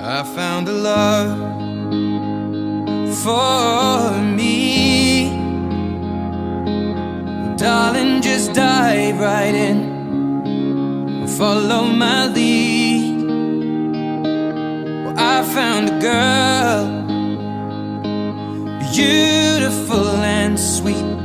I found a love for me. Well, darling, just dive right in and follow my lead. Well, I found a girl, beautiful and sweet.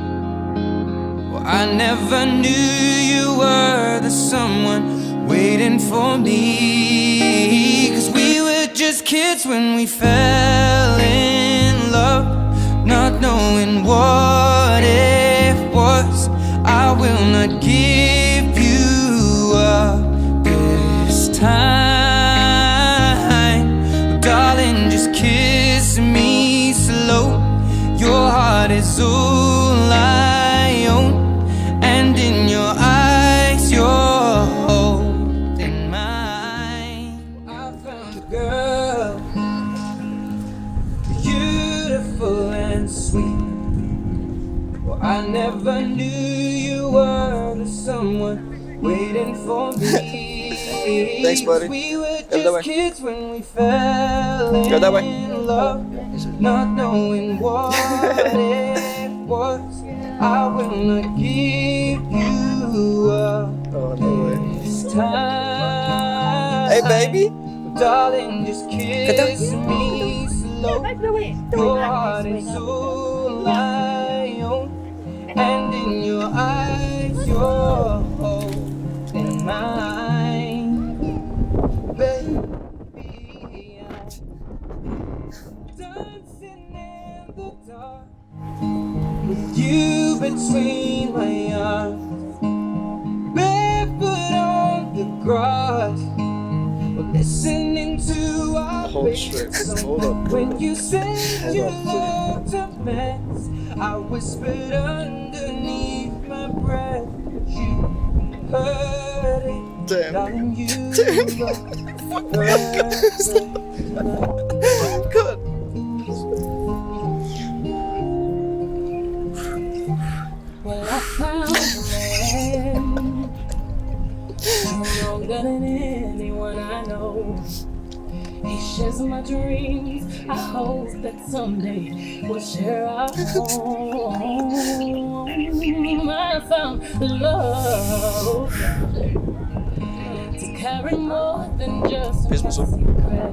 Well, I never knew you were the someone waiting for me. 'Cause we were just kids when we fell in love, not knowing what it was. I will not give you up this time. Darling, just kiss me slow. Your heart is all I own, and in your eyes you're holding mine. I found a girl, beautiful and sweet. Well, I never knew you were the someone waiting for me. Thanks, buddy. We were just kids when we fell in love, not knowing what it was. I will not give you up this time. Hey, baby. Darling, just kiss me slow. Your heart is all I own, and in your eyes you're holding mine. Baby, I'm dancing in the dark with you between my arms, barefoot on the grass, listening to our favorite song. When you said you loved a mess, I whispered underneath my breath. You heard it, darling, you look Good. Well, I found a man stronger than anyone I know. He shares my dreams. I hope that someday we'll share our home. I found love to carry more than just a secret,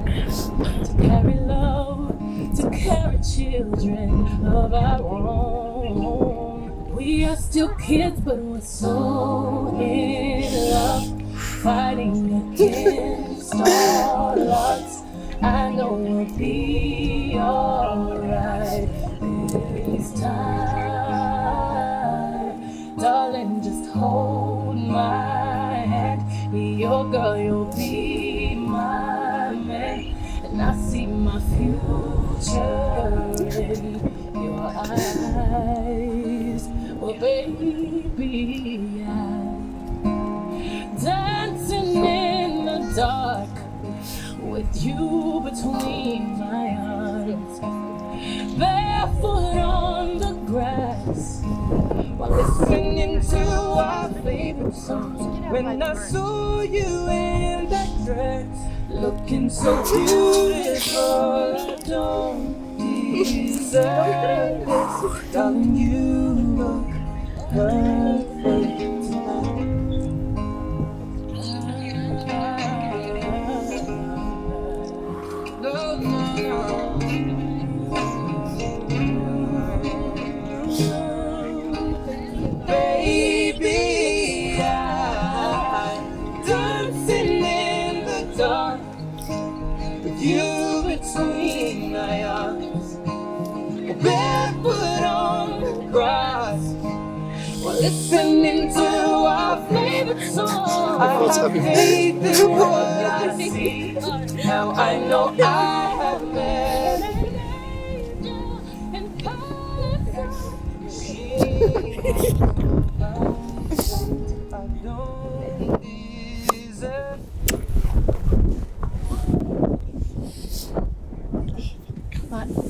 to carry love, to carry children of our own. We are still kids, but we're so in love, fighting against all odds. I know we'll be alright this time. Darling, just hold my hand. Be your girl, you'll be my man. And I see my future in your eyes. Well, baby, I'm dancing in the dark with you between my arms, barefoot on the grass, while listening to our favorite songs. When I saw you in that dress, looking so beautiful, I don't deserve this. Darling, you look perfect tonight. Baby, I'm dancing in the dark with you between my arms, barefoot on the grass, while listening to our favorite song. I have faith in what I see. Now I know I have met an angel in paradise. I don't deserve.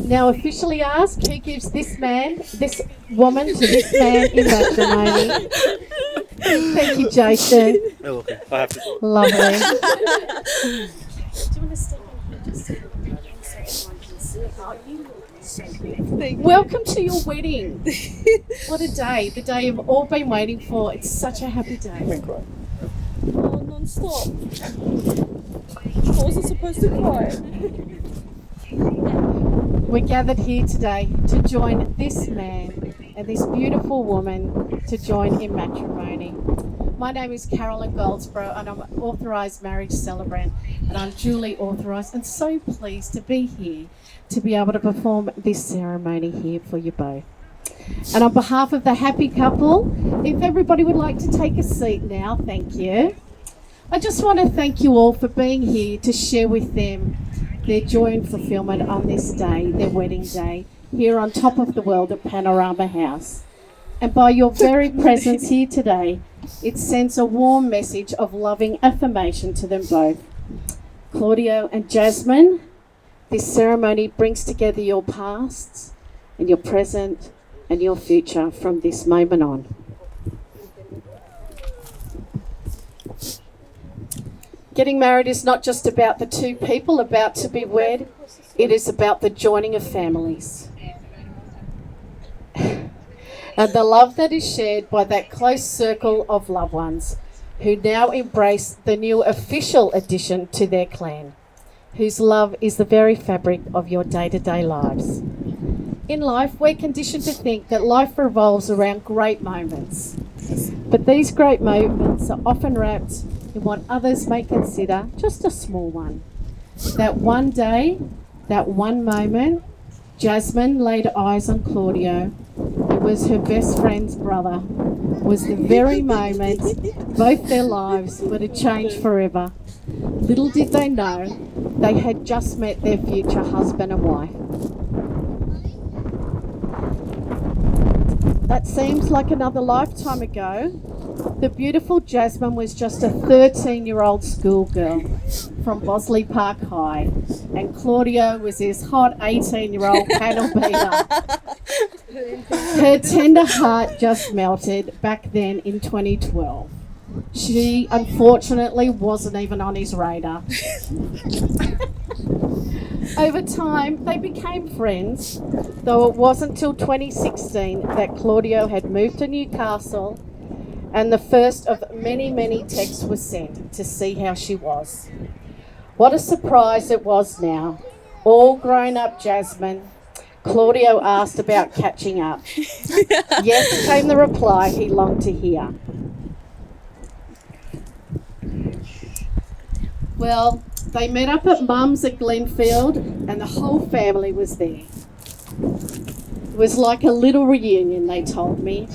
Now officially asked, who gives this woman to this man in matrimony? Thank you, Jason. You're welcome. I have to do it. Lovely. Do you want to step on? Welcome to your wedding. What a day. The day you've all been waiting for. It's such a happy day. Oh, non-stop. I wasn't supposed to cry. We're gathered here today to join this man and this beautiful woman to join in matrimony. My name is Carolyn Goldsborough and I'm an authorised marriage celebrant, and I'm duly authorised and so pleased to be here to be able to perform this ceremony here for you both. And on behalf of the happy couple, if everybody would like to take a seat now, thank you. I just want to thank you all for being here to share with them their joy and fulfilment on this day, their wedding day, here on top of the world at Panorama House. And by your very presence here today, it sends a warm message of loving affirmation to them both. Claudio and Jasmine, this ceremony brings together your pasts and your present and your future from this moment on. Getting married is not just about the two people about to be wed, it is about the joining of families. And the love that is shared by that close circle of loved ones who now embrace the new official addition to their clan, whose love is the very fabric of your day-to-day lives. In life, we're conditioned to think that life revolves around great moments. But these great moments are often wrapped in what others may consider just a small one. That one day, that one moment, Jasmine laid eyes on Claudio, who was her best friend's brother, was the very moment both their lives were to change forever. Little did they know, they had just met their future husband and wife. That seems like another lifetime ago. The beautiful Jasmine was just a 13-year-old schoolgirl from Bosley Park High, and Claudio was his hot 18-year-old panel beater. Her tender heart just melted back then in 2012. She unfortunately wasn't even on his radar. Over time, they became friends, though it wasn't till 2016 that Claudio had moved to Newcastle and the first of many, many texts was sent to see how she was. What a surprise it was now. All grown up Jasmine, Claudio asked about catching up. Yes, came the reply he longed to hear. Well, they met up at Mum's at Glenfield and the whole family was there. It was like a little reunion, they told me.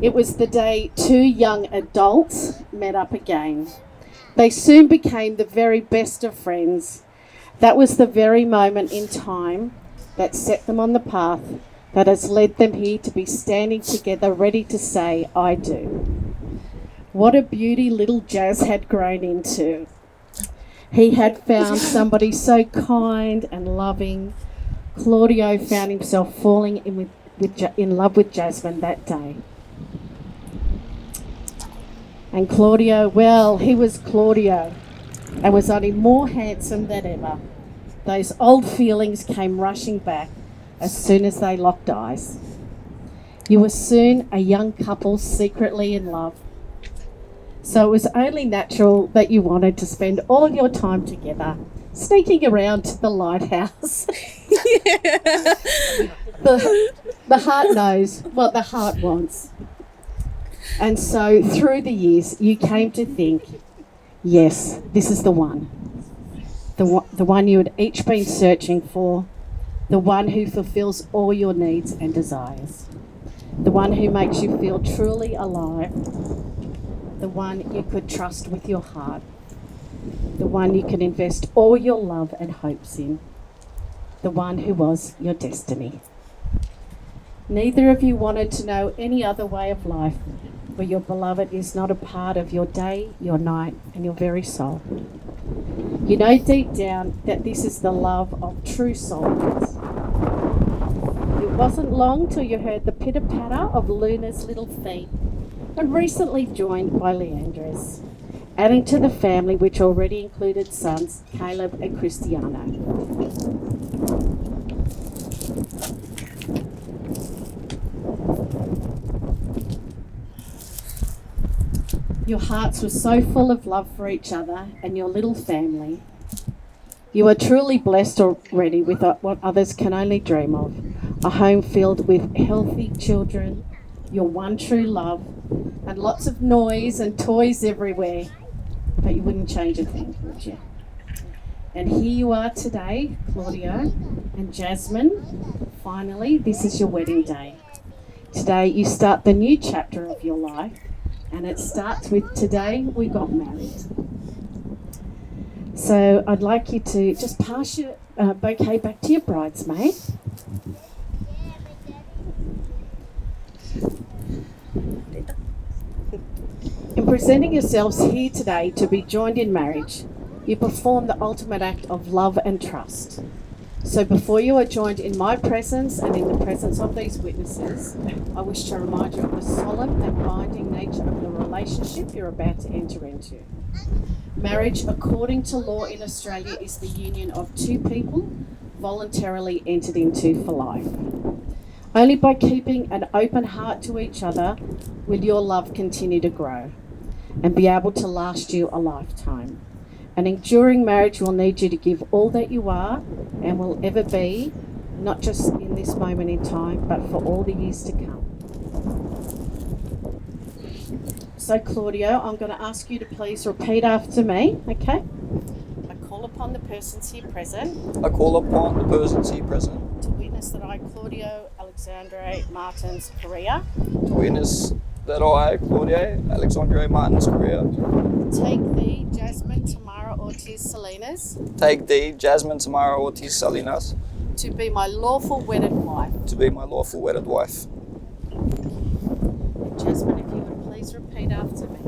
It was the day two young adults met up again. They soon became the very best of friends. That was the very moment in time that set them on the path that has led them here to be standing together ready to say, I do. What a beauty little Jazz had grown into. He had found somebody so kind and loving. Claudio found himself falling in love with Jasmine that day. And Claudio, well, he was Claudio and was only more handsome than ever. Those old feelings came rushing back as soon as they locked eyes. You were soon a young couple secretly in love. So it was only natural that you wanted to spend all your time together, sneaking around to the lighthouse. The heart knows what the heart wants. And so through the years, you came to think, yes, this is the one. The one you had each been searching for. The one who fulfills all your needs and desires. The one who makes you feel truly alive. The one you could trust with your heart. The one you can invest all your love and hopes in. The one who was your destiny. Neither of you wanted to know any other way of life where your beloved is not a part of your day, your night, and your very soul. You know deep down that this is the love of true soulmates. It wasn't long till you heard the pitter-patter of Luna's little feet, and recently joined by Leandra's. adding to the family which already included sons Caleb and Cristiano. Your hearts were so full of love for each other and your little family. You are truly blessed already with what others can only dream of. A home filled with healthy children, your one true love, and lots of noise and toys everywhere. But you wouldn't change a thing, would you? And here you are today, Claudio and Jasmine. Finally, this is your wedding day. Today you start the new chapter of your life, and it starts with today we got married. So I'd like you to just pass your bouquet back to your bridesmaid. In presenting yourselves here today to be joined in marriage, you perform the ultimate act of love and trust. So before you are joined in my presence and in the presence of these witnesses, I wish to remind you of the solemn and binding nature of the relationship you're about to enter into. Marriage, according to law in Australia, is the union of two people voluntarily entered into for life. Only by keeping an open heart to each other will your love continue to grow and be able to last you a lifetime. An enduring marriage will need you to give all that you are and will ever be, not just in this moment in time, but for all the years to come. So Claudio, I'm going to ask you to please repeat after me, okay? I call upon the persons here present. I call upon the persons here present To witness that I, Claudio Alexandre Martins Correa, to witness that I, Claudia Alexandre Martins Correa, take thee, Jasmine Tamara Ortiz Salinas, take thee, Jasmine Tamara Ortiz Salinas, to be my lawful wedded wife. to be my lawful wedded wife. Jasmine, if you would please repeat after me.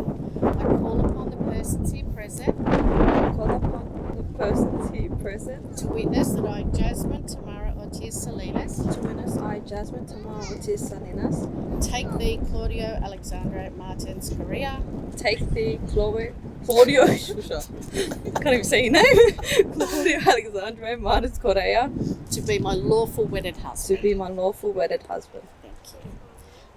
I call upon the persons here present. I call upon the persons here present. To witness that I, Jasmine Tamara Ortiz Salinas. To witness I, Jasmine Tamara Ortiz Salinas. Take thee, Claudio Alexandre Martins Correa. Take the Claudio, can't even say your name, Claudio Alexandre Martins Correa, To be my lawful wedded husband. to be my lawful wedded husband. Thank you.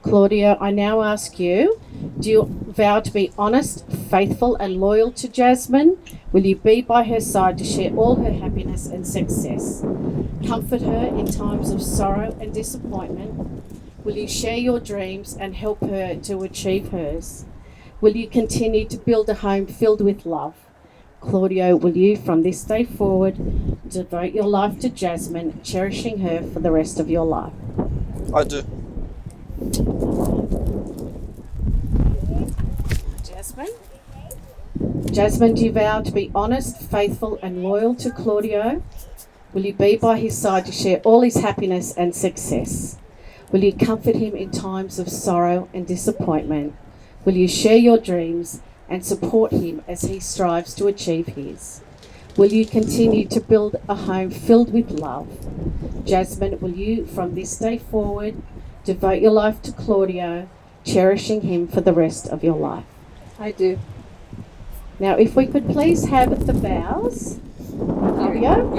Claudia, I now ask you, do you vow to be honest, faithful and loyal to Jasmine? Will you be by her side to share all her happiness and success? Comfort her in times of sorrow and disappointment? Will you share your dreams and help her to achieve hers? Will you continue to build a home filled with love? Claudio, will you from this day forward devote your life to Jasmine, cherishing her for the rest of your life? I do. Jasmine? Jasmine, do you vow to be honest, faithful and loyal to Claudio? Will you be by his side to share all his happiness and success? Will you comfort him in times of sorrow and disappointment? Will you share your dreams and support him as he strives to achieve his? Will you continue to build a home filled with love? Jasmine, will you from this day forward devote your life to Claudio, cherishing him for the rest of your life? I do. Now, if we could please have the vows. Claudio?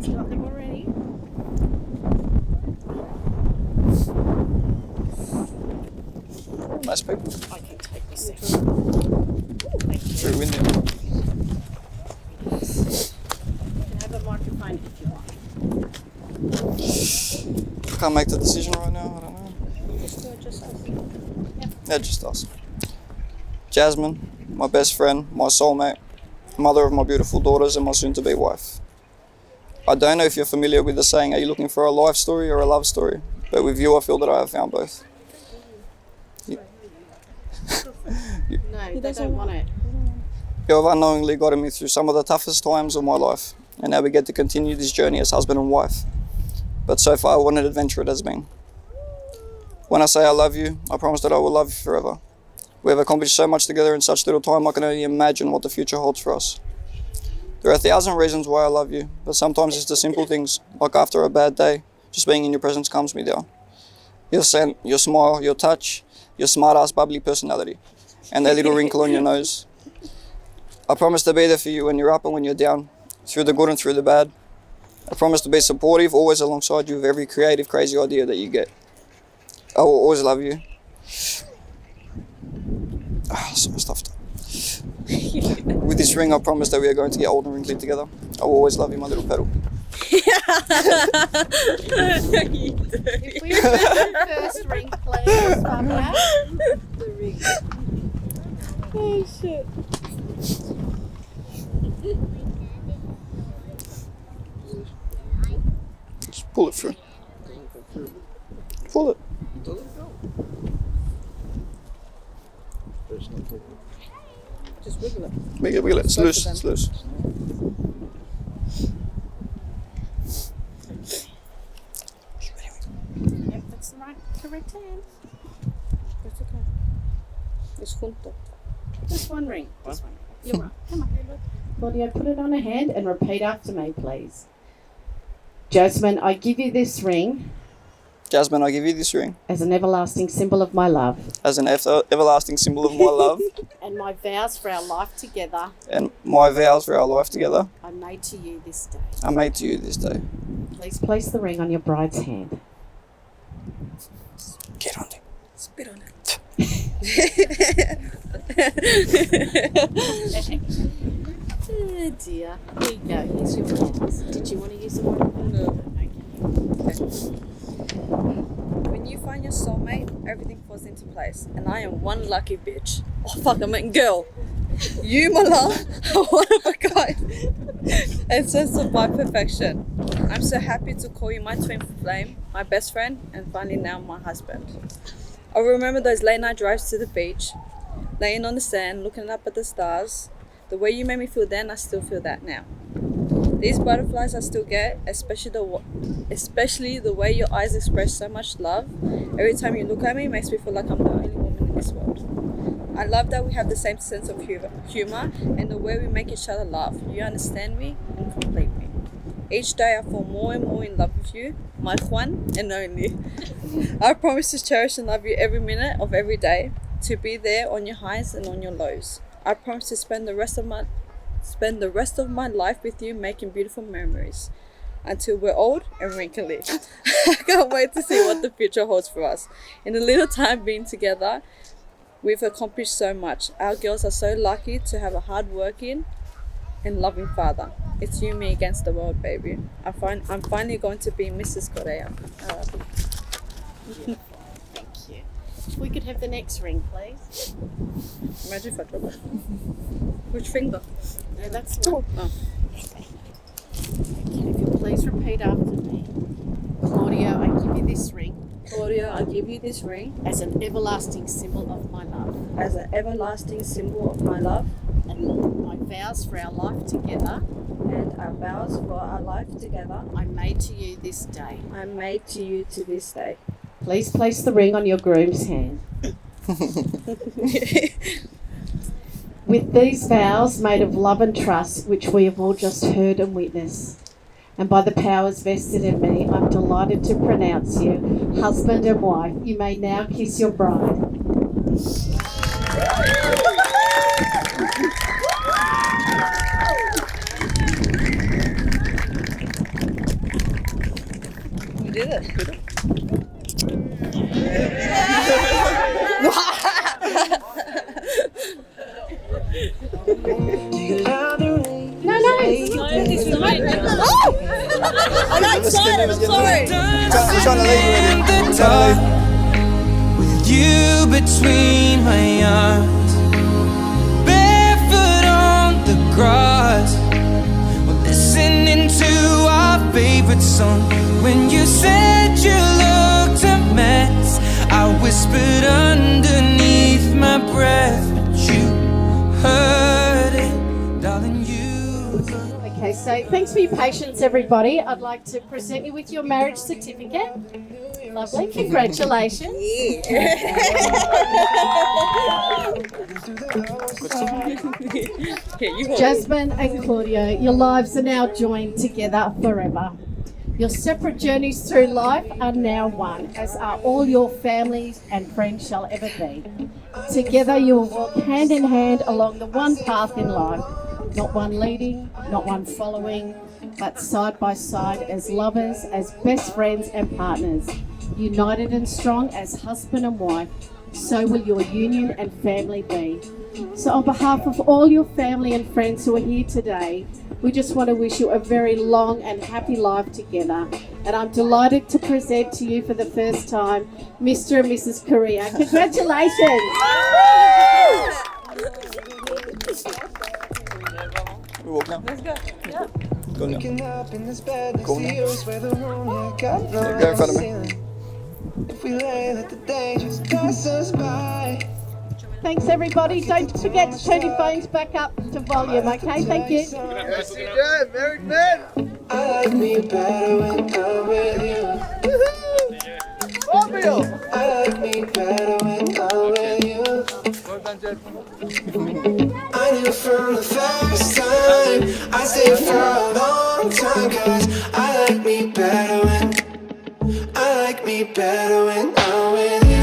Got them already? Nice people. I can take this out. Through window. You can have a microphone if you like. Can't make the decision right now, I don't know. Yeah, just us. Jasmine, my best friend, my soulmate, mother of my beautiful daughters and my soon-to-be wife. I don't know if you're familiar with the saying, are you looking for a life story or a love story? But with you, I feel that I have found both. No, they don't want it. You have unknowingly gotten me through some of the toughest times of my life, and now we get to continue this journey as husband and wife. But so far, what an adventure it has been. When I say I love you, I promise that I will love you forever. We have accomplished so much together in such little time, I can only imagine what the future holds for us. There are 1,000 reasons why I love you, but sometimes it's the simple things, like after a bad day, just being in your presence calms me down. Your scent, your smile, your touch, your smart-ass bubbly personality. and that little wrinkle on your nose. I promise to be there for you when you're up and when you're down, through the good and through the bad. I promise to be supportive, always alongside you with every creative, crazy idea that you get. I will always love you. So stuffed up. With this ring, I promise that we are going to get old and wrinkly together. I will always love you, my little petal. If we do the first ring, please, Papa. The ring. Oh shit. Just pull it through. Pull it. Just wiggle it. Wiggle it. It's loose. It's loose. Yep, that's the right, correct hand. That's okay. It's junto. Just one ring. Just one ring. You're right. Come on. Claudia, put it on a hand and repeat after me, please. Jasmine, I give you this ring Jasmine, I give you this ring as an everlasting symbol of my love as an everlasting symbol of my love and my vows for our life together and my vows for our life together I made to you this day. are made to you this day. Please place the ring on your bride's hand. Get on it. Spit on it. Oh dear. Here you go. Here's your rings. Did you want to use the one? No. Okay. When you find your soulmate, everything falls into place. And I am one lucky bitch. Oh fuck, I meant girl. You, my love, are one of a kind. A sense of my perfection. I'm so happy to call you my twin flame, my best friend, and finally now my husband. I remember those late night drives to the beach, laying on the sand, looking up at the stars. The way you made me feel then, I still feel that now. These butterflies I still get, especially the way your eyes express so much love. Every time you look at me, it makes me feel like I'm the only woman in this world. I love that we have the same sense of humor and the way we make each other laugh. You understand me and complete me. Each day I fall more and more in love with you, my one and only. I promise to cherish and love you every minute of every day, to be there on your highs and on your lows. I promise to spend the rest of my life with you, making beautiful memories until we're old and wrinkly. I can't wait to see what the future holds for us. In a little time being together, we've accomplished so much. Our girls are so lucky to have a hard-working and loving father. It's you and me against the world, baby. I'm finally going to be Mrs. Correa. Thank you. We could have the next ring, please. Imagine if I drop it. Which finger? No, that's not. Oh. Okay, if you'll please repeat after me. Claudia, I give you this ring Claudia, I give you this ring as an everlasting symbol of my love as an everlasting symbol of my love and my vows for our life together and our vows for our life together I made to you this day. I made to you to this day. Please place the ring on your groom's hand. With these vows made of love and trust, which we have all just heard and witnessed, and by the powers vested in me, I'm delighted to pronounce you husband and wife. You may now kiss your bride. You did it. No. I got excited, I'm sorry. We're trying to leave you in with the dark with you between my arms, barefoot on the grass, we're listening to our favorite song. When you said you looked a mess, I whispered underneath my breath, but you heard it, darling. Okay, so thanks for your patience, everybody. I'd like to present you with your marriage certificate. Lovely, congratulations. Jasmine and Claudia, your lives are now joined together forever. Your separate journeys through life are now one, as are all your families and friends shall ever be. Together you will walk hand in hand along the one path in life, not one leading, not one following, but side by side as lovers, as best friends and partners, united and strong as husband and wife. So will your union and family be. So on behalf of all your family and friends who are here today, we just want to wish you a very long and happy life together. And I'm delighted to present to you for the first time, Mr. and Mrs. Korea. Congratulations! We walk now. Let's go. Yeah. Go now. Waking up in this bed, Go now. tears where the moonlight got no Yeah, go in front of me. ceiling. If we lay, let the day just pass us by. Thanks everybody. Don't forget to turn your phones back up to volume, okay? Thank you. CJ, married man. I like me better when I'm with you. I like me better when I'm with you. I knew from the first time I stayed for a long time, 'cause I like me better when I'm with you.